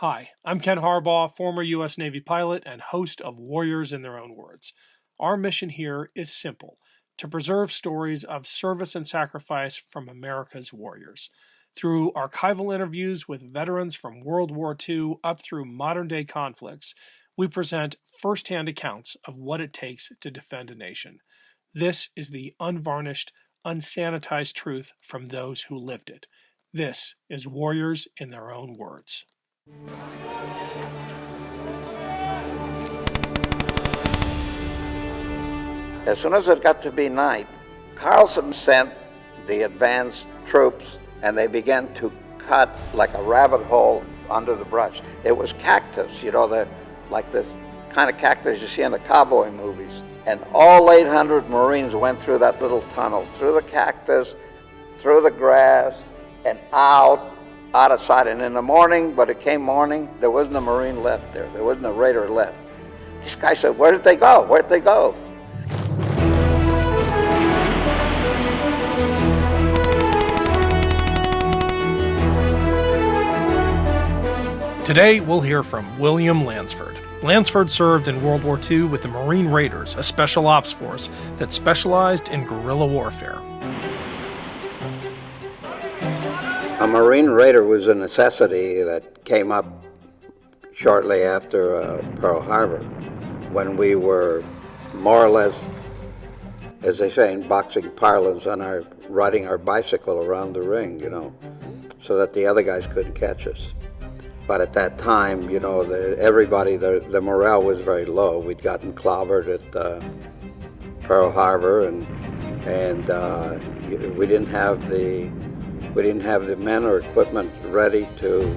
Hi, I'm Ken Harbaugh, former U.S. Navy pilot and host of Warriors in Their Own Words. Our mission here is simple: to preserve stories of service and sacrifice from America's warriors. Through archival interviews with veterans from World War II up through modern-day conflicts, we present first-hand accounts of what it takes to defend a nation. This is the unvarnished, unsanitized truth from those who lived it. This is Warriors in Their Own Words. As soon as it got to be night, Carlson sent the advanced troops, and they began to cut like a rabbit hole under the brush. It was cactus, like this kind of cactus you see in the cowboy movies. And all 800 Marines went through that little tunnel, through the cactus, through the grass, and out of sight. And in the morning, but it came morning, there wasn't a Marine left there. There wasn't a Raider left. This guy said, "Where did they go? Where'd they go?" Today, we'll hear from William Lansford. Lansford served in World War II with the Marine Raiders, a special ops force that specialized in guerrilla warfare. A Marine Raider was a necessity that came up shortly after Pearl Harbor, when we were more or less, as they say in boxing parlance, riding our bicycle around the ring, so that the other guys couldn't catch us. But at that time, the morale was very low. We'd gotten clobbered at Pearl Harbor, and we didn't have the men or equipment ready to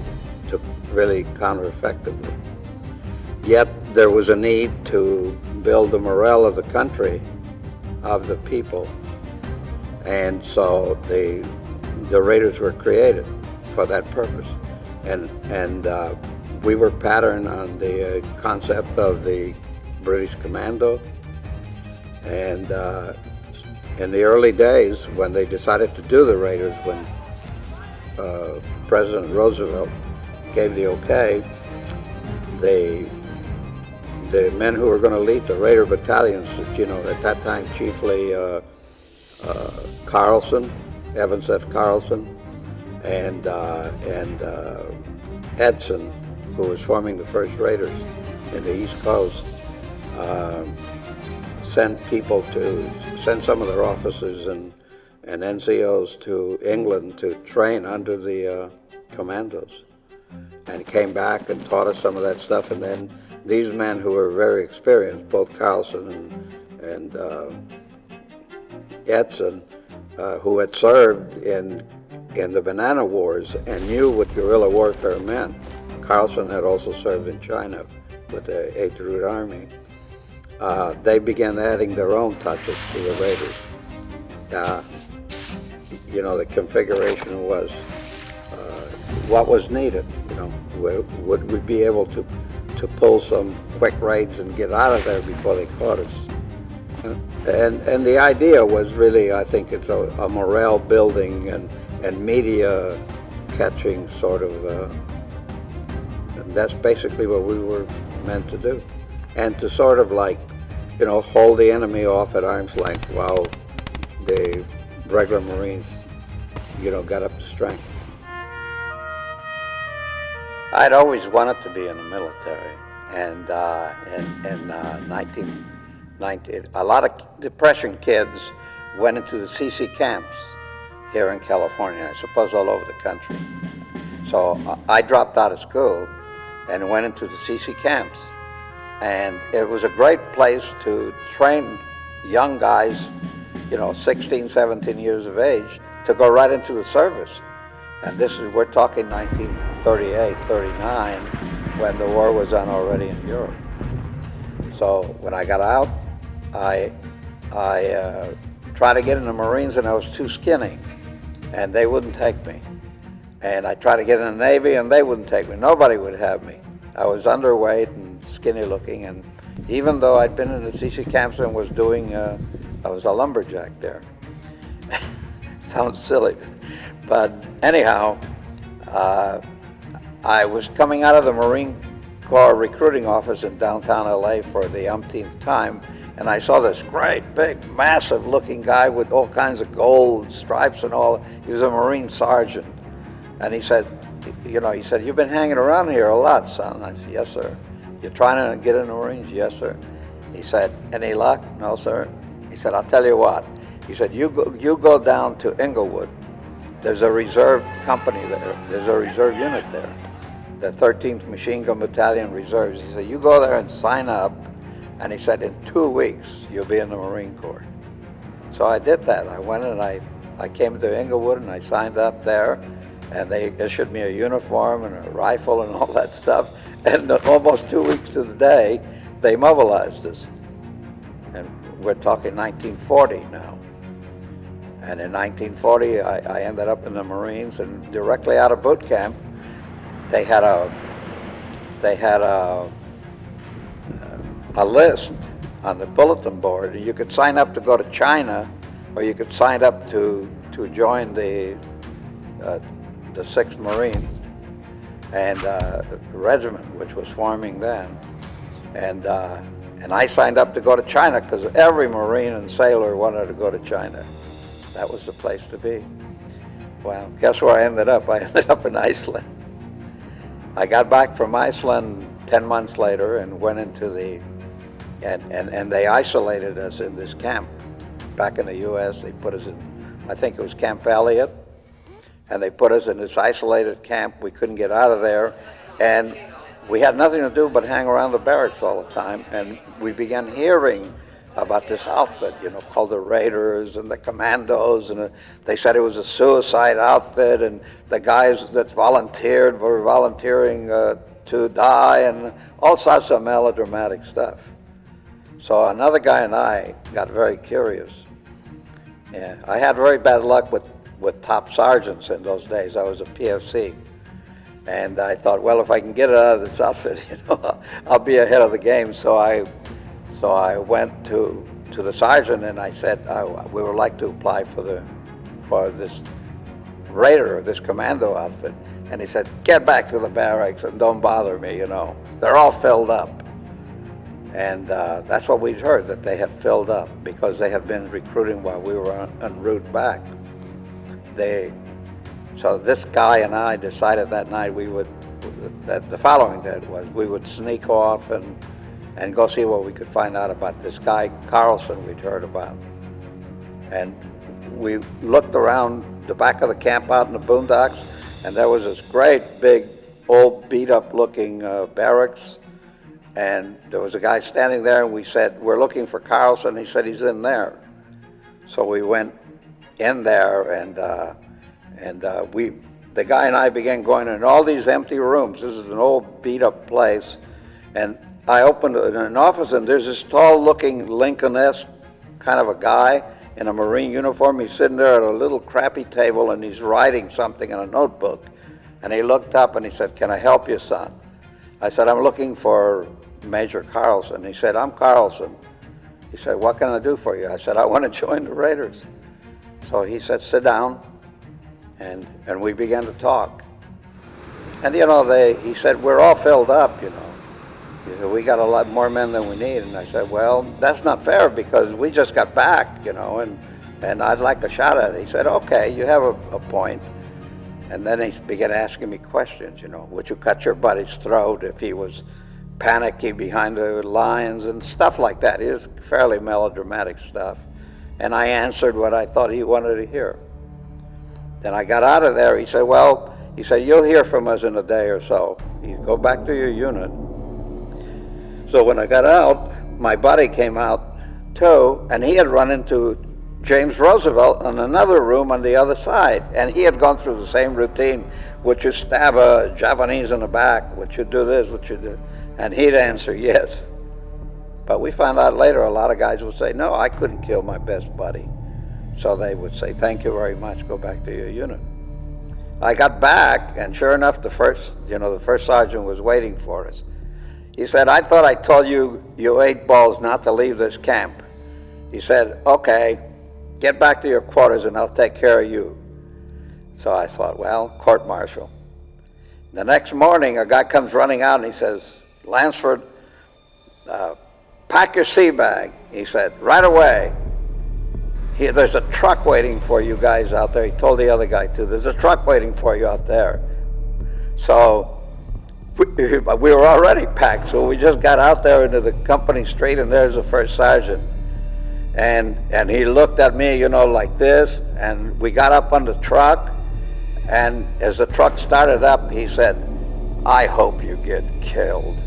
really counter effectively. Yet there was a need to build the morale of the country, of the people, and so the Raiders were created for that purpose. And we were patterned on the concept of the British Commando. And in the early days, when they decided to do the Raiders, when President Roosevelt gave the okay, the men who were going to lead the Raider battalions, at that time chiefly Carlson, Evans F. Carlson, and Edson, who was forming the first Raiders in the East Coast, sent some of their officers and NCOs to England to train under the Commandos, and came back and taught us some of that stuff. And then these men who were very experienced, both Carlson and Edson, who had served in the Banana Wars and knew what guerrilla warfare meant. Carlson had also served in China with the 8th Route Army. They began adding their own touches to the Raiders. The configuration was what was needed. Would we be able to pull some quick raids and get out of there before they caught us? And the idea was really, I think it's a morale building and media catching sort of, and that's basically what we were meant to do. And to sort of hold the enemy off at arm's length while the regular Marines, got up to strength. I'd always wanted to be in the military, and in 1990, a lot of Depression kids went into the CC camps here in California, I suppose all over the country. So I dropped out of school and went into the CC camps. And it was a great place to train young guys, 16, 17 years of age, to go right into the service. And we're talking 1938, 39, when the war was on already in Europe. So when I got out, I tried to get in the Marines, and I was too skinny, and they wouldn't take me. And I tried to get in the Navy, and they wouldn't take me. Nobody would have me. I was underweight and skinny looking, and even though I'd been in the CC camps and was I was a lumberjack there. Sounds silly, but anyhow, I was coming out of the Marine Corps recruiting office in downtown LA for the umpteenth time, and I saw this great, big, massive-looking guy with all kinds of gold stripes and all. He was a Marine sergeant, and he said, he said, "You've been hanging around here a lot, son." I said, "Yes, sir." "You're trying to get in the Marines?" "Yes, sir." He said, "Any luck?" "No, sir." He said, "I'll tell you what." He said, you go down to Inglewood. There's a reserve company there. There's a reserve unit there, the 13th Machine Gun Battalion Reserves. He said, "You go there and sign up." And he said, "In 2 weeks, you'll be in the Marine Corps." So I did that. I went and I came to Inglewood and I signed up there. And they issued me a uniform and a rifle and all that stuff. And almost 2 weeks to the day, they mobilized us. And we're talking 1940 now. And in 1940, I ended up in the Marines, and directly out of boot camp, they had a list on the bulletin board. You could sign up to go to China, or you could sign up to join the 6th Marine and regiment, which was forming then. And I signed up to go to China because every Marine and sailor wanted to go to China. That was the place to be. Well, guess where I ended up? I ended up in Iceland. I got back from Iceland 10 months later and went into and they isolated us in this camp back in the U.S. They put us in, I think it was Camp Elliott, and they put us in this isolated camp. We couldn't get out of there, and we had nothing to do but hang around the barracks all the time, and we began hearing about this outfit, called the Raiders and the Commandos, and they said it was a suicide outfit, and the guys that volunteered were volunteering to die, and all sorts of melodramatic stuff. So another guy and I got very curious. Yeah, I had very bad luck with top sergeants in those days. I was a PFC. And I thought, well, if I can get it out of this outfit, I'll be ahead of the game. So I went to the sergeant and I said, we would like to apply for this Raider, this commando outfit. And he said, "Get back to the barracks and don't bother me, They're all filled up." And that's what we'd heard, that they had filled up because they had been recruiting while we were en route back. So this guy and I decided that night the following day we would sneak off and go see what we could find out about this guy, Carlson, we'd heard about. And we looked around the back of the camp out in the boondocks, and there was this great big old beat-up looking barracks, and there was a guy standing there, and we said, "We're looking for Carlson." He said, "He's in there." So we went in there, and the guy and I began going in all these empty rooms. This is an old beat-up place, and I opened an office, and there's this tall-looking Lincoln-esque kind of a guy in a Marine uniform. He's sitting there at a little crappy table, and he's writing something in a notebook. And he looked up, and he said, "Can I help you, son?" I said, "I'm looking for Major Carlson." He said, "I'm Carlson." He said, "What can I do for you?" I said, "I want to join the Raiders." So he said, "Sit down," and we began to talk. And he said, "We're all filled up, He said, "We got a lot more men than we need." And I said, "Well, that's not fair because we just got back, and I'd like a shot at it." He said, "Okay, you have a point." And then he began asking me questions, would you cut your buddy's throat if he was panicky behind the lines and stuff like that. It was fairly melodramatic stuff. And I answered what I thought he wanted to hear. Then I got out of there. He said, "You'll hear from us in a day or so. You go back to your unit." So when I got out, my buddy came out too, and he had run into James Roosevelt in another room on the other side. And he had gone through the same routine. Would you stab a Japanese in the back? Would you do this? Would you do? And he'd answer yes. But we found out later a lot of guys would say, "No, I couldn't kill my best buddy." So they would say, "Thank you very much, go back to your unit." I got back, and sure enough, the first sergeant was waiting for us. He said, "I thought I told you, you 8 balls, not to leave this camp." He said, "Okay, get back to your quarters and I'll take care of you." So I thought, well, court-martial. The next morning, a guy comes running out and he says, Lansford, pack your sea bag. He said, right away. There's a truck waiting for you guys out there. He told the other guy too, there's a truck waiting for you out there. So we were already packed, so we just got out there into the company street, and there's the first sergeant. And he looked at me, you know, like this, and we got up on the truck, and as the truck started up, he said, I hope you get killed.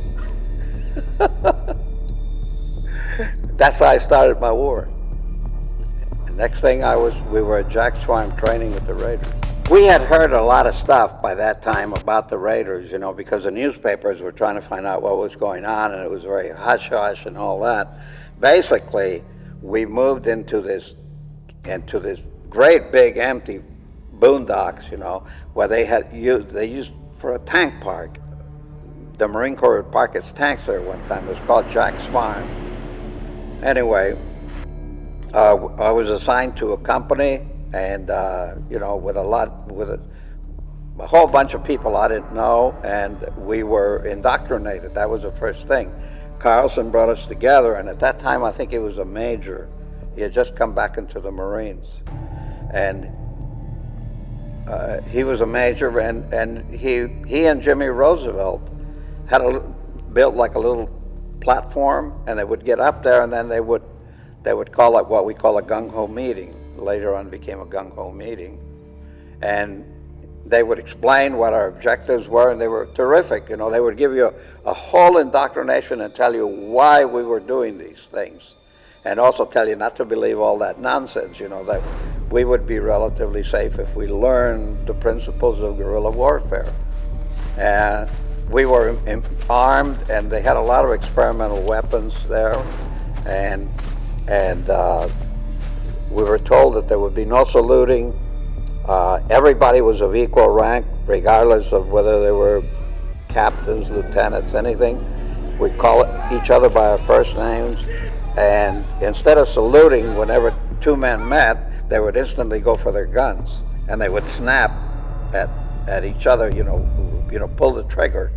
That's how I started my war. The next thing we were at Jack's Farm training with the Raiders. We had heard a lot of stuff by that time about the Raiders, you know, because the newspapers were trying to find out what was going on, and it was very hush-hush and all that. Basically, we moved into this great big empty boondocks, you know, where they used for a tank park. The Marine Corps would park its tanks there one time. It was called Jack's Farm. Anyway, I was assigned to a company, and you know, with a whole bunch of people I didn't know, and we were indoctrinated. That was the first thing. Carlson brought us together, and at that time I think he was a major. He had just come back into the Marines, and he was a major, and he and Jimmy Roosevelt had built like a little platform, and they would get up there, and then they would call it what we call a gung-ho meeting. Later on became a gung-ho meeting, and they would explain what our objectives were, and they were terrific. You know, they would give you a whole indoctrination and tell you why we were doing these things, and also tell you not to believe all that nonsense, you know, that we would be relatively safe if we learned the principles of guerrilla warfare. We were armed, and they had a lot of experimental weapons there, and we were told that there would be no saluting. Everybody was of equal rank, regardless of whether they were captains, lieutenants, anything. We'd call each other by our first names, and instead of saluting, whenever two men met, they would instantly go for their guns, and they would snap at each other, you know, pull the trigger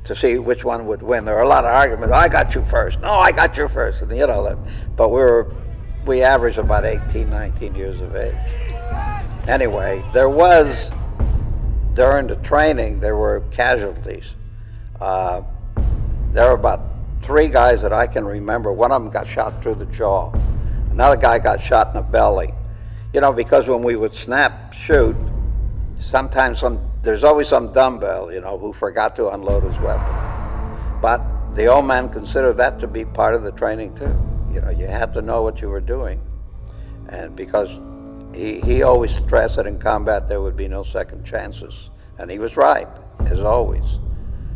to see which one would win. There were a lot of arguments. I got you first. No, I got you first. And you know that. But we averaged about 18, 19 years of age. Anyway, during the training, there were casualties. There were about 3 guys that I can remember. One of them got shot through the jaw. Another guy got shot in the belly. You know, because when we would snap shoot, sometimes there's always some dumbbell, you know, who forgot to unload his weapon. But the old man considered that to be part of the training too. You know, you had to know what you were doing. And because he always stressed that in combat there would be no second chances. And he was right, as always.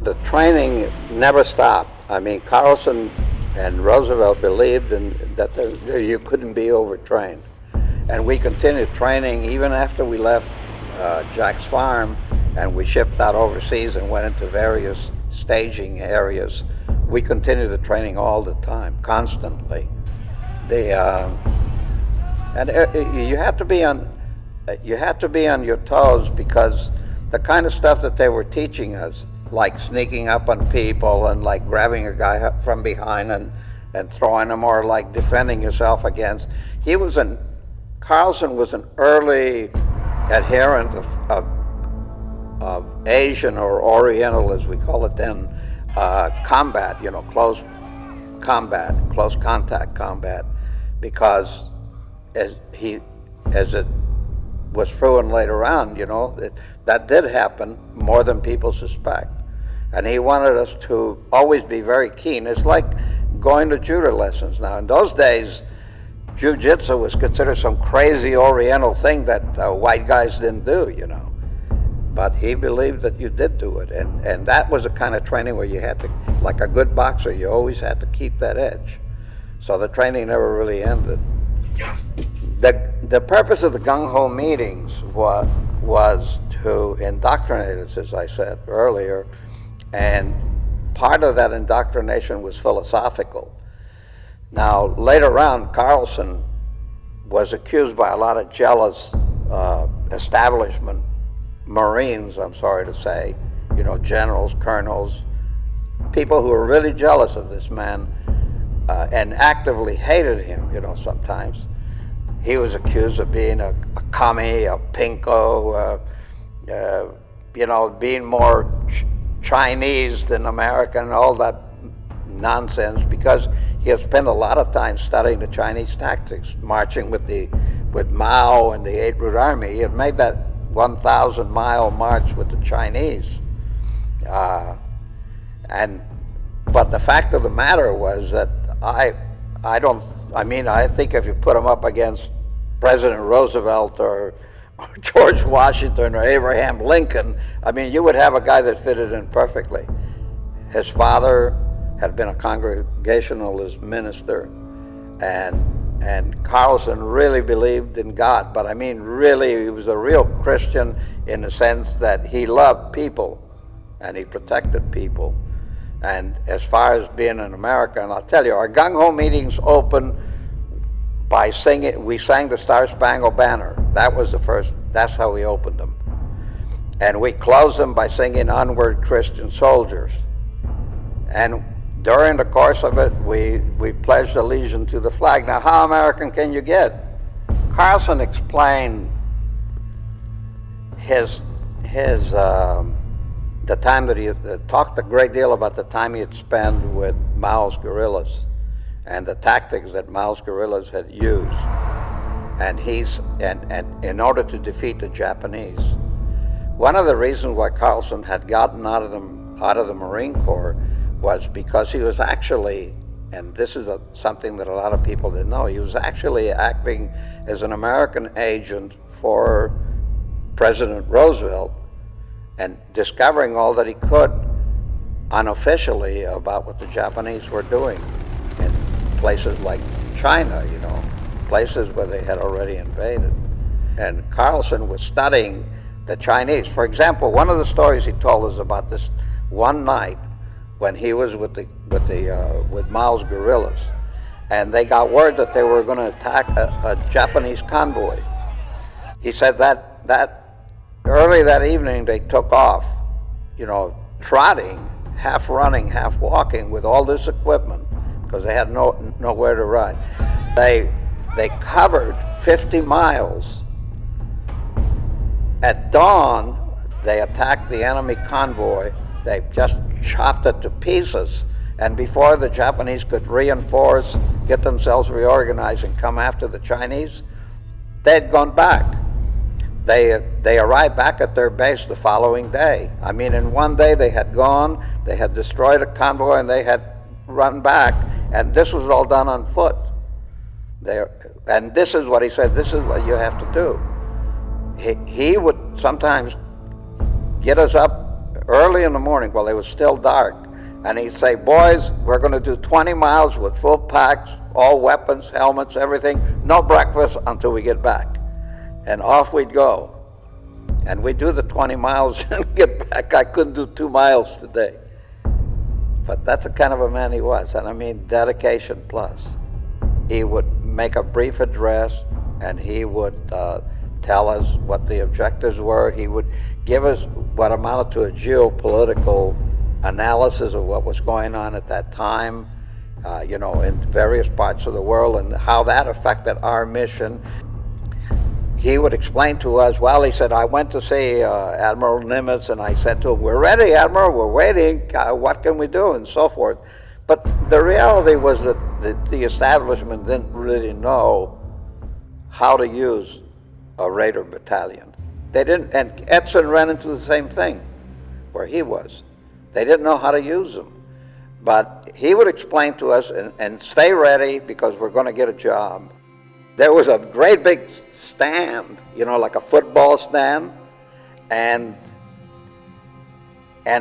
The training never stopped. I mean, Carlson and Roosevelt believed that you couldn't be overtrained. And we continued training even after we left Jack's Farm, and we shipped out overseas and went into various staging areas. We continued the training all the time, constantly. And you have to be on your toes, because the kind of stuff that they were teaching us, like sneaking up on people and like grabbing a guy up from behind and throwing him, or like defending yourself against. Carlson was an early adherent of Asian or Oriental, as we call it then, combat, you know, close contact combat, because as it was proven later on, you know, that did happen more than people suspect. And he wanted us to always be very keen. It's like going to judo lessons now. In those days, jiu-jitsu was considered some crazy Oriental thing that white guys didn't do, you know. But he believed that you did do it. And that was a kind of training where you had to, like a good boxer, you always had to keep that edge. So the training never really ended. The purpose of the gung-ho meetings was to indoctrinate us, as I said earlier, and part of that indoctrination was philosophical. Now, later on, Carlson was accused by a lot of jealous establishment Marines, I'm sorry to say, generals, colonels, people who were really jealous of this man and actively hated him, sometimes. He was accused of being a commie, a pinko, being more Chinese than American, all that nonsense, because he had spent a lot of time studying the Chinese tactics, marching with Mao and the 8th Route Army. He had made that 1,000-mile march with the Chinese. But the fact of the matter was that I think if you put him up against President Roosevelt or George Washington or Abraham Lincoln, you would have a guy that fitted in perfectly. His father had been a Congregationalist minister, and Carlson really believed in God, but really he was a real Christian in the sense that he loved people and he protected people. And as far as being an American, I'll tell you, our gung-ho meetings opened by singing. We sang the Star Spangled Banner. That was the first, that's how we opened them. And we closed them by singing Onward Christian Soldiers. And during the course of it, we pledged allegiance to the flag. Now, how American can you get? Carlson explained the time that he talked a great deal about the time he had spent with Mao's guerrillas and the tactics that Mao's guerrillas had used, and in order to defeat the Japanese. One of the reasons why Carlson had gotten out of the Marine Corps was because he was actually, and this is something that a lot of people didn't know, he was actually acting as an American agent for President Roosevelt and discovering all that he could unofficially about what the Japanese were doing in places like China, places where they had already invaded. And Carlson was studying the Chinese. For example, one of the stories he told us about this one night when he was with Mao's guerrillas, and they got word that they were going to attack a Japanese convoy. He said that early that evening they took off, trotting, half running, half walking with all this equipment because they had nowhere to ride. They covered 50 miles. At dawn, they attacked the enemy convoy. They just chopped it to pieces. And before the Japanese could reinforce, get themselves reorganized and come after the Chinese, they'd gone back. They arrived back at their base the following day. In one day they had gone, they had destroyed a convoy, and they had run back, and this was all done on foot. And this is what he said, this is what you have to do. He would sometimes get us up early in the morning while it was still dark, and he'd say, boys, we're going to do 20 miles with full packs, all weapons, helmets, everything, no breakfast until we get back. And off we'd go. And we'd do the 20 miles and get back. I couldn't do 2 miles today. But that's the kind of a man he was. And dedication plus. He would make a brief address, and he would tell us what the objectives were. He would give us what amounted to a geopolitical analysis of what was going on at that time, in various parts of the world, and how that affected our mission. He would explain to us, he said, I went to see Admiral Nimitz, and I said to him, we're ready, Admiral, we're waiting, what can we do, and so forth. But the reality was that the establishment didn't really know how to use a Raider battalion. They didn't, and Edson ran into the same thing where he was. They didn't know how to use them. But he would explain to us, and stay ready because we're going to get a job. There was a great big stand, like a football stand, and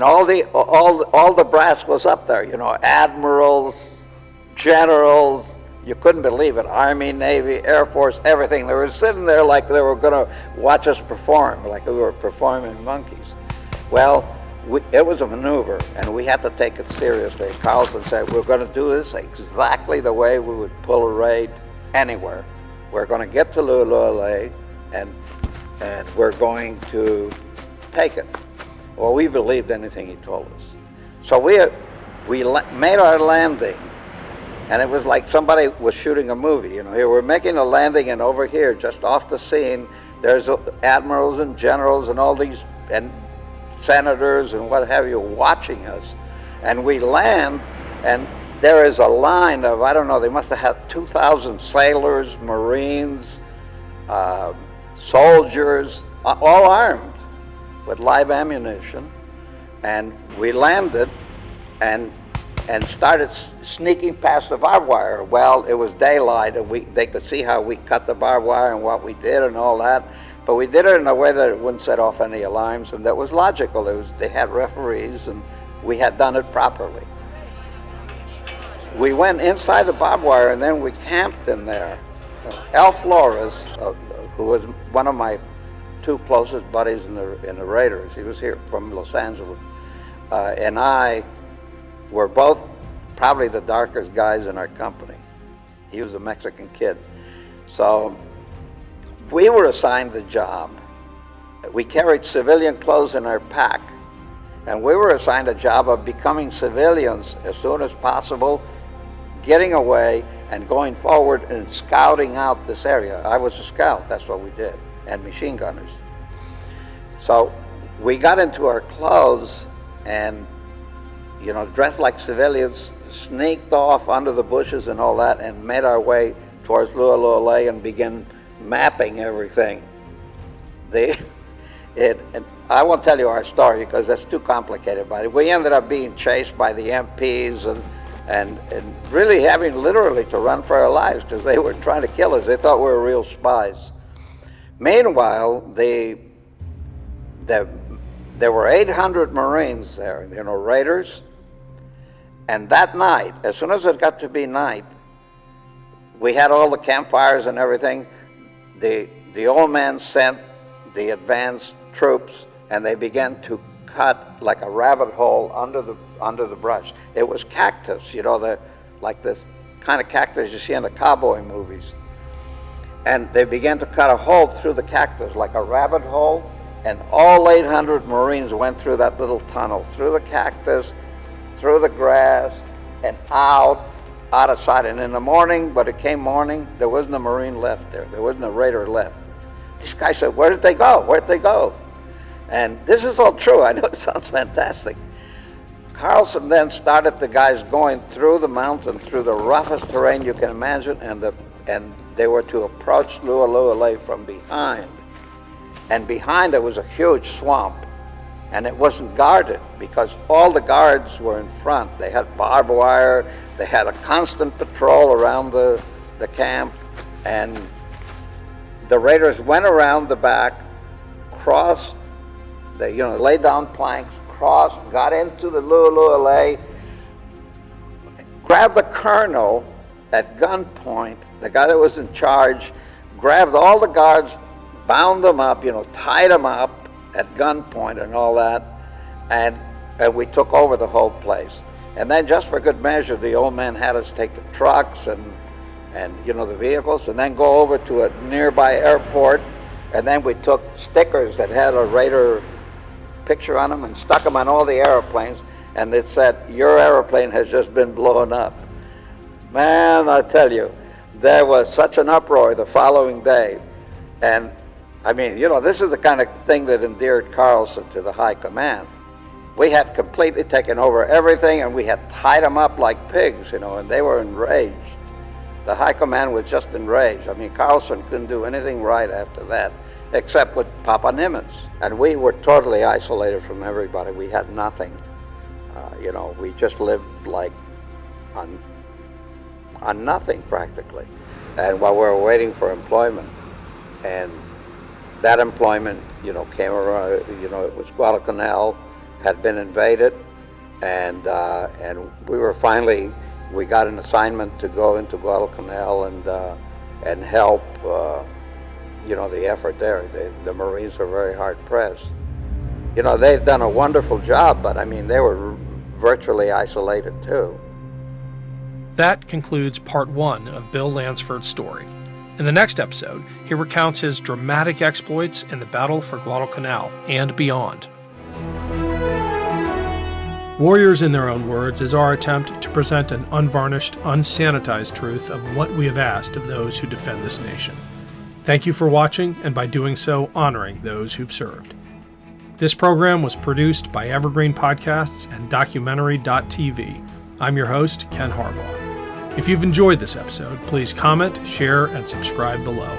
all the brass was up there, admirals, generals, you couldn't believe it, Army, Navy, Air Force, everything. They were sitting there like they were going to watch us perform, like we were performing monkeys. Well, it was a maneuver, and we had to take it seriously. Carlson said, we're going to do this exactly the way we would pull a raid anywhere. We're going to get to Lulule, and we're going to take it. Well, we believed anything he told us. So made our landing, and it was like somebody was shooting a movie. Here we're making a landing, and over here, just off the scene, there's admirals and generals and all these, and senators and what have you, watching us. And we land, and there is a line of, I don't know, they must have had 2,000 sailors, Marines, soldiers, all armed with live ammunition. And we landed and started sneaking past the barbed wire. Well, it was daylight, and they could see how we cut the barbed wire and what we did and all that. But we did it in a way that it wouldn't set off any alarms, and that was logical. They had referees, and we had done it properly. We went inside the barbed wire, and then we camped in there. Al Flores, who was one of my two closest buddies in the Raiders, he was here from Los Angeles, and I were both probably the darkest guys in our company. He was a Mexican kid. So we were assigned the job. We carried civilian clothes in our pack, and we were assigned a job of becoming civilians as soon as possible, getting away and going forward and scouting out this area. I was a scout, that's what we did, and machine gunners. So we got into our clothes and, dressed like civilians, sneaked off under the bushes and all that, and made our way towards Wwii and began mapping everything. And I won't tell you our story because that's too complicated, but we ended up being chased by the MPs and really having literally to run for our lives because they were trying to kill us. They thought we were real spies. Meanwhile, there were 800 Marines there, Raiders. And that night, as soon as it got to be night, we had all the campfires and everything. The old man sent the advanced troops, and they began to cut like a rabbit hole under the brush. It was cactus, like this kind of cactus you see in the cowboy movies. And they began to cut a hole through the cactus, like a rabbit hole, and all 800 Marines went through that little tunnel, through the cactus, through the grass, and out of sight. And in the morning, but it came morning, there wasn't a Marine left there. There wasn't a Raider left. This guy said, where did they go? Where'd they go? And this is all true. I know it sounds fantastic. Carlson then started the guys going through the mountain, through the roughest terrain you can imagine, and they were to approach Wwii from behind. And behind it was a huge swamp, and it wasn't guarded because all the guards were in front. They had barbed wire, they had a constant patrol around the camp, and the Raiders went around the back, crossed, they laid down planks, crossed, got into the Wwii, grabbed the colonel at gunpoint, the guy that was in charge, grabbed all the guards, bound them up, tied them up at gunpoint and all that, and we took over the whole place. And then just for good measure, the old man had us take the trucks and the vehicles, and then go over to a nearby airport, and then we took stickers that had a Raider picture on them and stuck them on all the airplanes, and it said, your airplane has just been blown up. Man, I tell you, there was such an uproar the following day. And I mean, this is the kind of thing that endeared Carlson to the high command. We had completely taken over everything, and we had tied them up like pigs, and they were enraged. The high command was just enraged. I mean, Carlson couldn't do anything right after that, except with Papa Nimitz. And we were totally isolated from everybody. We had nothing. We just lived like on nothing practically. And while we were waiting for employment, and that employment, came around, it was Guadalcanal had been invaded, and we got an assignment to go into Guadalcanal and help, the effort there. The Marines were very hard pressed. They've done a wonderful job, but I mean, they were virtually isolated too. That concludes part 1 of Bill Lansford's story. In the next episode, he recounts his dramatic exploits in the Battle for Guadalcanal and beyond. Warriors in Their Own Words is our attempt to present an unvarnished, unsanitized truth of what we have asked of those who defend this nation. Thank you for watching, and by doing so, honoring those who've served. This program was produced by Evergreen Podcasts and Documentary.tv. I'm your host, Ken Harbaugh. If you've enjoyed this episode, please comment, share, and subscribe below.